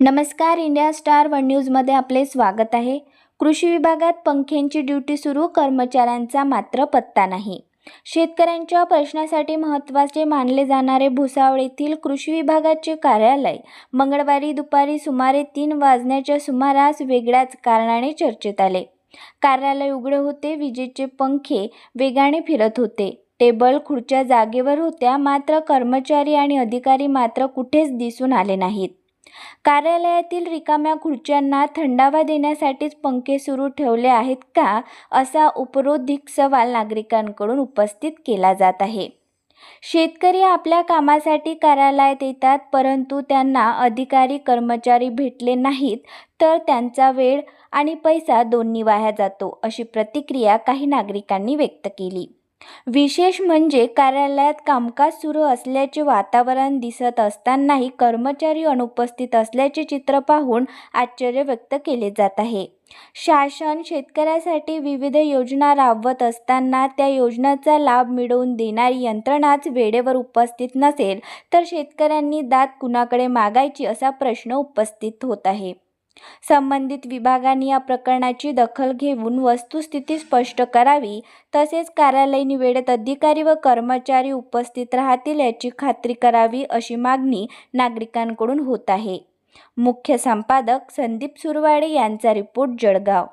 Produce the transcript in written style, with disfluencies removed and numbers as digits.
नमस्कार, India star one न्यूजमध्ये आपले स्वागत आहे। कृषी विभागात पंख्यांची ड्युटी सुरू, कर्मचाऱ्यांचा मात्र पत्ता नाही। शेतकऱ्यांच्या प्रश्नासाठी महत्त्वाचे मानले जाणारे भुसावळ येथील कृषी विभागाचे कार्यालय मंगळवारी दुपारी सुमारे 3 वाजण्याच्या सुमारास वेगळ्याच कारणाने चर्चेत आले। कार्यालय उघडे होते, विजेचे पंखे वेगाने फिरत होते, टेबल खुर्च्या जागेवर होत्या, मात्र कर्मचारी आणि अधिकारी मात्र कुठेच दिसून आले नाहीत। कार्यालयातील रिकाम्या खुर्च्यांना थंडावा देण्यासाठीच पंखे सुरू ठेवले आहेत का, असा उपरोधिक सवाल नागरिकांकडून उपस्थित केला जात आहे। शेतकरी आपल्या कामासाठी कार्यालयात येतात, परंतु त्यांना अधिकारी कर्मचारी भेटले नाहीत तर त्यांचा वेळ आणि पैसा दोन्ही वाया जातो, अशी प्रतिक्रिया काही नागरिकांनी व्यक्त केली। विशेष म्हणजे कार्यालयात कामकाज सुरू असल्याचे वातावरण दिसत असतानाही कर्मचारी अनुपस्थित असल्याचे चित्र पाहून आश्चर्य व्यक्त केले जात आहे। शासन शेतकऱ्यासाठी विविध योजना राबवत असताना त्या योजनांचा लाभ मिळवून देणारी यंत्रणाच वेळेवर उपस्थित नसेल तर शेतकऱ्यांनी दाद कुणाकडे मागायची, असा प्रश्न उपस्थित होत आहे। संबंधित विभागांनी या प्रकरणाची दखल घेऊन वस्तुस्थिती स्पष्ट करावी, तसेच कार्यालयीन वेळेत अधिकारी व कर्मचारी उपस्थित राहतील याची खात्री करावी, अशी मागणी नागरिकांकडून होत आहे। मुख्य संपादक संदीप सुरवाडे यांचा रिपोर्ट, जळगाव।